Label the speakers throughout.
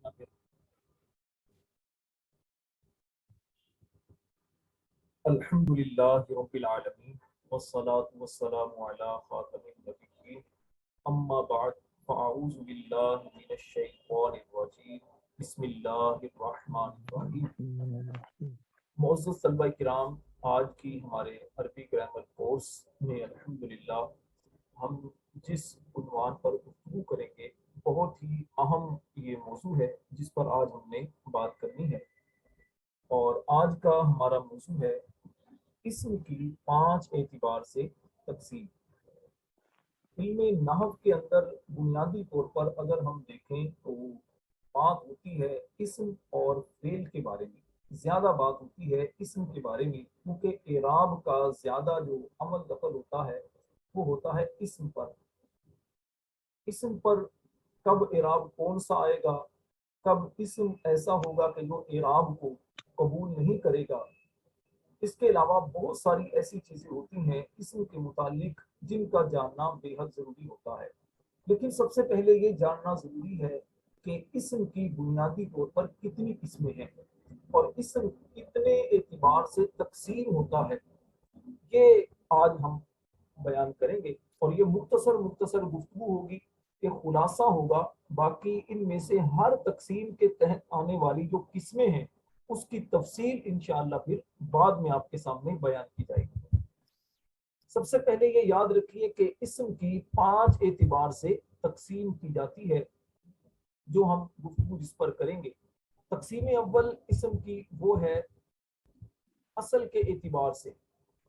Speaker 1: करना फिर। अल्हम्दुलिल्लाहि रब्बिल आलमीन वस्सलातु वस्सलामु अला खातमिन नबिय्यीन अम्मा बाद फ़अऊज़ु बिल्लाहि मिनश शैतानिर रजीम बिस्मिल्लाहिर रहमानिर रहीम। मुअज़्ज़ज़ तलबा किराम, आज की हमारे अरबी ग्रामर कोर्स में अल्हम्दुलिल्लाह हम जिस उन्वान पर गुफ्तगू करेंगे बहुत ही अहम ये मौजू है जिस पर आज हमने बात करनी है। और आज का हमारा मौजू है इस्म की 5 एतबार से तकसीम। इल्मे नहव के अंदर बुनियादी तौर पर अगर हम देखें तो बात होती है इस्म और फेल के बारे में, ज्यादा बात होती है इस्म के बारे में, क्योंकि एराब का ज्यादा जो अमल दखल होता है वो होता है इस्म पर। इस्म पर कब एराब कौन सा आएगा, कब इस्म ऐसा होगा कि जो एराब को कबूल नहीं करेगा। इसके अलावा बहुत सारी ऐसी चीजें होती हैं इस्म के मुतालिक जिनका जानना बेहद जरूरी होता है। लेकिन सबसे पहले ये जानना जरूरी है कि इस्म की बुनियादी तौर पर कितनी किस्में हैं और इस्म कितने एतबार से तकसीम होता है, ये आज हम बयान करेंगे। और ये मुख्तसर मुख्तसर गुफ्तगू होगी, ये खुलासा होगा। बाकी इनमें से हर तकसीम के तहत आने वाली जो किस्में हैं उसकी तफसील इंशाअल्लाह फिर बाद में आपके सामने बयान की जाएगी। सबसे पहले ये याद रखिए कि इस्म की 5 एतबार से तकसीम की जाती है जो हम गुफ्तगू जिस पर करेंगे। तकसीम अव्वल इस्म की वो है असल के एतबार से।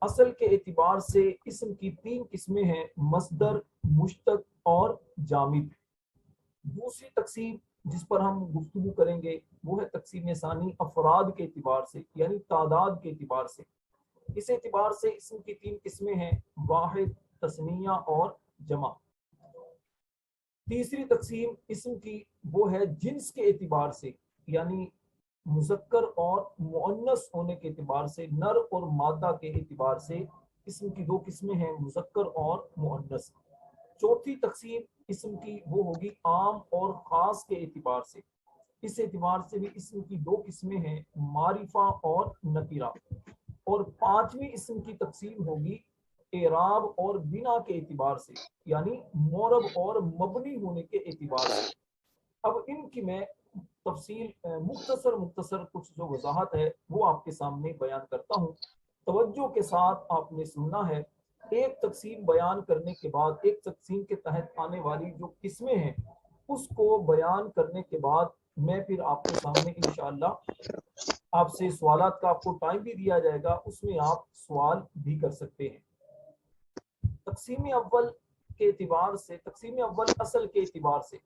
Speaker 1: असल के एतबार से इस्म की 3 किस्में हैं, मस्दर, मुश्तक और जामिद। दूसरी तकसीम जिस पर हम गुफ्तगू करेंगे वो है तकसीम सानी अफराद के एतबार से, यानी तादाद के एतबार से। इस एतबार से इस्म की 3 किस्में हैं, वाहिद, तस्निया और जमा। तीसरी तकसीम इस्म की वो है जिन्स के एतबार से, यानी मुज़क्कर और मुअन्नस होने के एतबार से, नर और मादा के एतबार से। इस्म की 2 किस्में हैं, मुज़क्कर और मुअन्नस। चौथी तकसीम इस्म की वो होगी आम और खास के एतबार से। इस एतबार से भी इस्म की 2 किस्में हैं, मारिफा और नकीरा। और पांचवी इस्म की तकसीम होगी एराब और बिना के एतबार से, यानी मोरब और मबनी होने के एतबार से। अब इनकी मैं तफसील मुख्तसर मुख्तसर कुछ जो वजाहत है वो आपके सामने बयान करता हूँ। तवज्जो के साथ आपने सुनना है। एक तकसीम बयान करने के बाद, एक तकसीम के तहत आने वाली जो किस्में हैं उसको बयान करने के बाद मैं फिर आपके सामने इंशाअल्लाह आपसे सवालात का आपको टाइम भी दिया जाएगा, उसमें आप सवाल भी कर सकते हैं। तकसीम अव्वल के एतबार से, तकसीम अव्वल असल के एतबार से।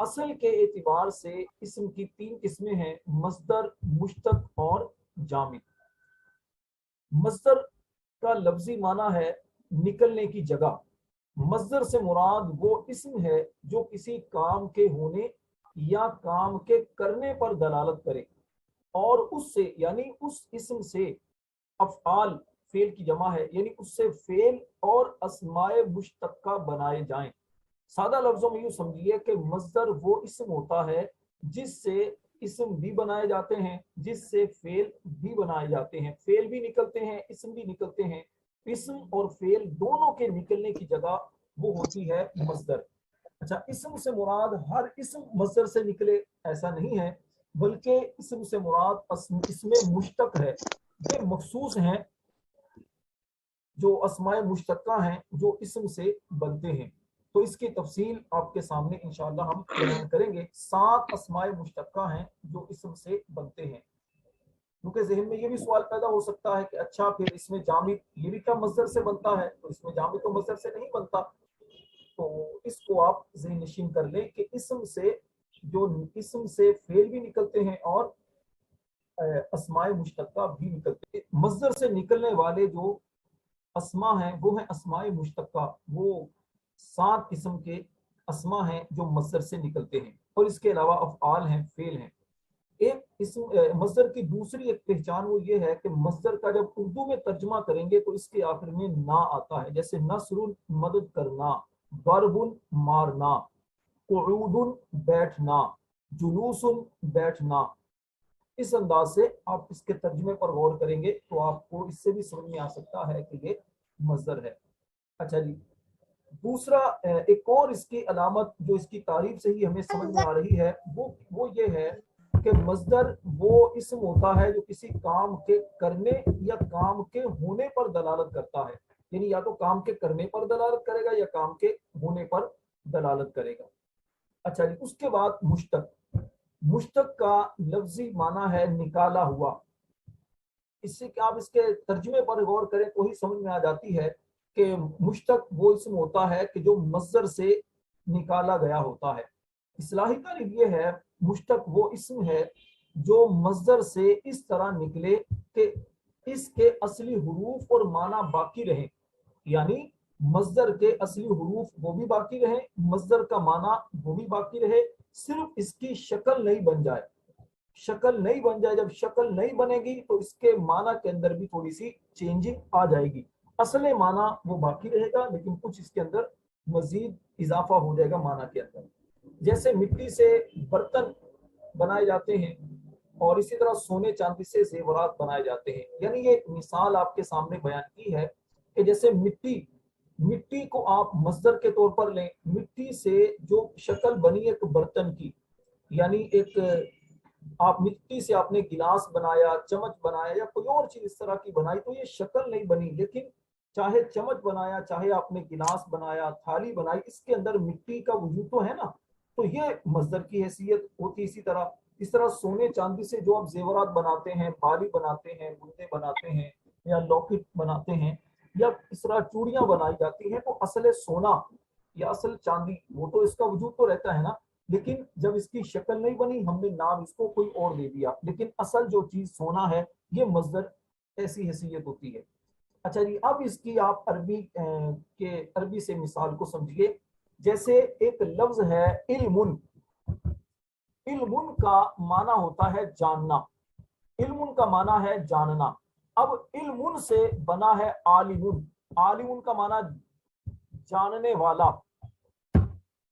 Speaker 1: असल के एतबार से इस्म की 3 किस्में हैं, मस्दर, मुश्तक और जामिद। मस्दर का लफ्जी माना है निकलने की जगह। मस्दर से मुराद वो इस्म है जो किसी काम के होने या काम के करने पर दलालत करे और उससे, यानी उस इस्म से अफ़आल, फेल की जमा है, यानी उससे फेल और अस्माए मुश्तक्का बनाए जाएं। सादा लफ्जों में यूं समझिए कि मस्दर वो इस्म होता है जिससे इस्म भी बनाए जाते हैं, जिससे फेल भी बनाए जाते हैं, फेल भी निकलते हैं, इस्म भी निकलते हैं। इस्म और फेल दोनों के निकलने की जगह वो होती है मस्दर। अच्छा, इस्म से मुराद हर इस्म मस्दर से निकले ऐसा नहीं है, बल्कि इस्म से मुराद इसमें मुश्तक है। ये मखसूस हैं जो अस्माए मुश्तक्का हैं जो इस्म से बनते हैं। तो इसकी तफसील आपके सामने इंशाअल्लाह हम बयान करेंगे। 7 अस्माए मुश्तक्का हैं जो इस्म से बनते हैं। क्योंकि जहन में ये भी सवाल पैदा हो सकता है कि अच्छा फिर इसमें जामिद ये भी क्या मस्दर से बनता है, तो इसमें जामिद तो मस्दर से नहीं बनता। तो इसको आप ज़हन नशीन कर लें कि इस्म से, जो इस्म से फेल भी निकलते हैं और अस्माए मुश्तक्का भी निकलते हैं। मस्दर से निकलने वाले जो अस्मा हैं वो हैं अस्माए मुश्तक्का। वो 7 किस्म के अस्मा हैं जो मस्दर से निकलते हैं और इसके अलावा अफ़आल हैं, फेल हैं। एक इसम मस्दर की दूसरी एक पहचान वो ये है कि मस्दर का जब उर्दू में तर्जमा करेंगे तो इसके आखिर में ना आता है, जैसे नसरुन मदद करना, दरबुन मारना, कुऊदुन बैठना, जुलूसुन बैठना। इस अंदाज से आप इसके तर्जुमे पर गौर करेंगे तो आपको इससे भी समझ में आ सकता है कि ये मजदर है। अच्छा जी, दूसरा एक और इसकी अलामत जो इसकी तारीफ से ही हमें समझ में आ रही है वो ये है कि मजदर वो इसम होता है जो किसी काम के करने या काम के होने पर दलालत करता है, यानी या तो काम के करने पर दलालत करेगा या काम के होने पर दलालत करेगा। अच्छा जी, उसके बाद मुश्तक। मुश्तक का लफ्जी माना है निकाला हुआ। इससे कि आप इसके तर्जुमे पर गौर करें तो ही समझ में आ जाती है कि मुश्तक वो इसम होता है कि जो मस्दर से निकाला गया होता है। इस्लाही तारीफ ये है, मुश्तक वो इसम है जो मस्दर से इस तरह निकले कि इसके असली हुरूफ और माना बाकी रहे, यानी मस्दर के असली हुरूफ वो भी बाकी रहे, मस्दर का माना वो भी बाकी रहे, सिर्फ इसकी शक्ल नहीं बन जाए। शक्ल नहीं बन जाए, जब शक्ल नहीं बनेगी तो इसके माना के अंदर भी थोड़ी सी चेंजिंग आ जाएगी। असले माना वो बाकी रहेगा लेकिन कुछ इसके अंदर मजीद इजाफा हो जाएगा माना के अंदर। जैसे मिट्टी से बर्तन बनाए जाते हैं और इसी तरह सोने चांदी से जेवरात बनाए जाते हैं, यानी ये एक मिसाल आपके सामने बयान की है कि जैसे मिट्टी मिट्टी को आप मस्दर के तौर पर लें, मिट्टी से जो शक्ल बनी एक बर्तन की, यानी एक आप मिट्टी से आपने गिलास बनाया, चम्मच बनाया या कोई और चीज इस तरह की बनाई तो ये शक्ल नहीं बनी, लेकिन चाहे चम्मच बनाया, चाहे आपने गिलास बनाया, थाली बनाई, इसके अंदर मिट्टी का वजूद तो है ना, तो ये मजदर की हैसियत होती। इस तरह सोने चांदी से जो आप जेवरात बनाते हैं, बाली बनाते हैं, गुल्ले बनाते हैं या लॉकेट बनाते हैं या इस तरह चूड़ियां बनाई जाती हैं, तो असल सोना या असल चांदी वो तो इसका वजूद तो रहता है ना, लेकिन जब इसकी शक्ल नहीं बनी हमने नाम इसको कोई और दे दिया, लेकिन असल जो चीज सोना है ये मजदर ऐसी हैसियत होती है। अच्छा जी, अब इसकी आप अरबी से मिसाल को समझिए। जैसे एक लफ्ज है इल्मुन। इल्मुन का माना होता है जानना, इल्मुन का माना है जानना। अब इल्मुन से बना है आलिमुन। आलिमुन का माना जानने वाला,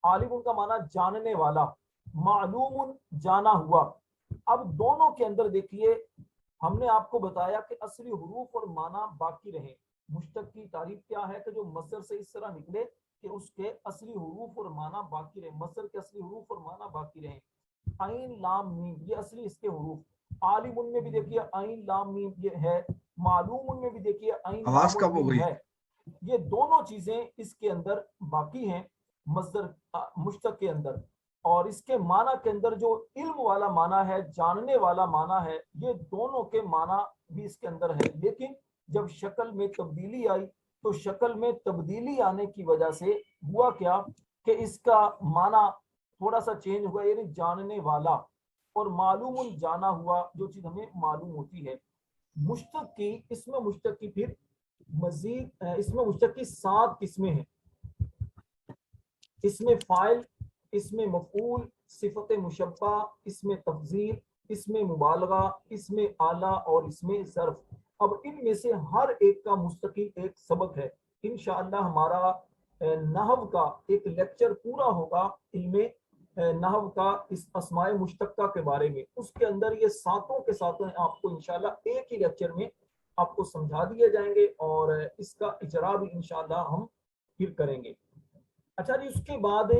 Speaker 1: आलिम उनका माना जानने वाला, मालूम जाना हुआ। अब दोनों के अंदर देखिए हमने आपको बताया कि असली हुरूफ और माना बाकी रहे। मुश्तक की तारीफ क्या है कि जो मसदर से इस तरह निकले कि उसके असली हुरूफ और माना बाकी रहे, मसदर के असली हुरूफ और माना बाकी रहे। आइन लाम मीम ये असली इसके हुरूफ, आलिमुन में भी देखिए आइन लाम मीम ये है, मालूम में भी देखिए आइन
Speaker 2: आवाज
Speaker 1: लाम
Speaker 2: कब हो
Speaker 1: मीम
Speaker 2: गई?
Speaker 1: है। ये दोनों चीजें इसके अंदर बाकी हैं मस्दर मुश्तक के अंदर। और इसके माना के अंदर जो इल्म वाला माना है, जानने वाला माना है, ये दोनों के माना भी इसके अंदर है, लेकिन जब शक्ल में तब्दीली आई तो शक्ल में तब्दीली आने की वजह से हुआ क्या कि इसका माना थोड़ा सा चेंज हुआ, यानी जानने वाला और मालूम जाना हुआ, जो चीज हमें मालूम होती है। मुश्तक की इसमें मुश्तक की फिर मजीद इसमें मुश्तक की 7 किस्में हैं। इसमें फाइल, इसमें मफूल, सिफत मुशब्बा, इसमें तफजील, इसमें मुबालगा, इसमें आला और इसमें ज़र्फ। अब इनमें से हर एक का मुस्तकिल एक सबक है। इंशाअल्लाह हमारा नहव का एक लेक्चर पूरा होगा इनमें नहव का इस अस्माए मुश्तक्का के बारे में, उसके अंदर ये सातों के सातों आपको इंशाअल्लाह एक ही लेक्चर में आपको समझा दिए जाएंगे और इसका इजरा भी इंशाअल्लाह हम फिर करेंगे। अच्छा जी, उसके बाद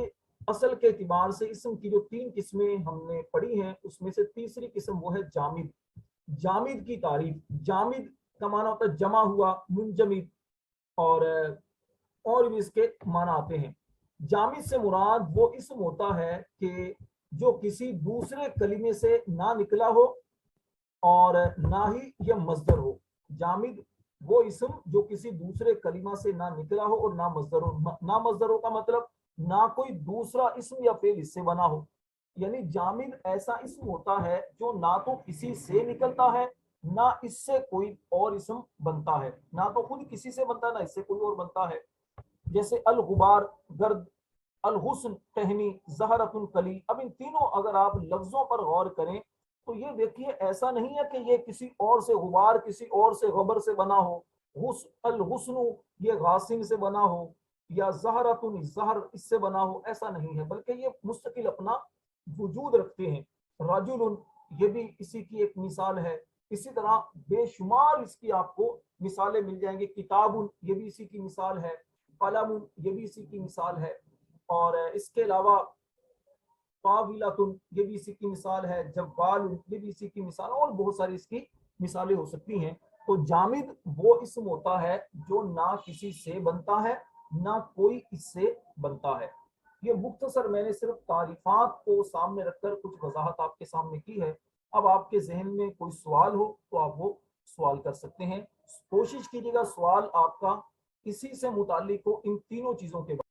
Speaker 1: असल के एतबार से इसम की जो 3 किस्में हमने पढ़ी हैं उसमें से तीसरी किस्म वो है जामिद। जामिद की तारीफ, जामिद का माना होता है जमा हुआ, मुंजमिद और भी इसके माना आते हैं। जामिद से मुराद वो इसम होता है कि जो किसी दूसरे कलीमे से ना निकला हो और ना ही यह मजदर हो। जामिद वो इसम जो किसी दूसरे कलीमा से ना निकला हो और ना मजदर हो। ना मजदर हो का मतलब ना कोई दूसरा इसम या फेल इससे बना हो, यानी जामिद ऐसा इसम होता है जो ना तो किसी से निकलता है ना इससे कोई और इसम बनता है, ना तो खुद किसी से बनता है ना इससे कोई और बनता है। जैसे अल गुबार गर्द, अल हुस्न टहनी, जहरतुन कली। अब इन तीनों अगर आप लफ्जों पर गौर करें तो ये देखिए ऐसा नहीं है कि ये किसी और से गुबार किसी और से गबर से बना हो, अल हुस्नु ये गासिम से बना हो या जहरतुन जहर इससे बना हो, ऐसा नहीं है, बल्कि ये मुस्तकिल अपना वजूद रखते हैं। रजुल, ये भी इसी की एक मिसाल है। इसी तरह बेशुमार इसकी आपको मिसालें मिल जाएंगी। किताबुन, ये भी इसी की मिसाल है। कलमुन, ये भी इसी की मिसाल है। और इसके अलावा काबिलातुन, ये भी इसी की मिसाल है। जब्बालुन, ये भी इसी की मिसाल, और बहुत सारी इसकी मिसालें हो सकती हैं। तो जामिद वो इस्म होता है जो ना किसी से बनता है ना कोई इससे बनता है। ये मुख्तसर मैंने सिर्फ तारीफात को सामने रखकर कुछ वजाहत आपके सामने की है। अब आपके जहन में कोई सवाल हो तो आप वो सवाल कर सकते हैं। कोशिश कीजिएगा सवाल आपका इसी से मुतालिक हो, इन तीनों चीजों के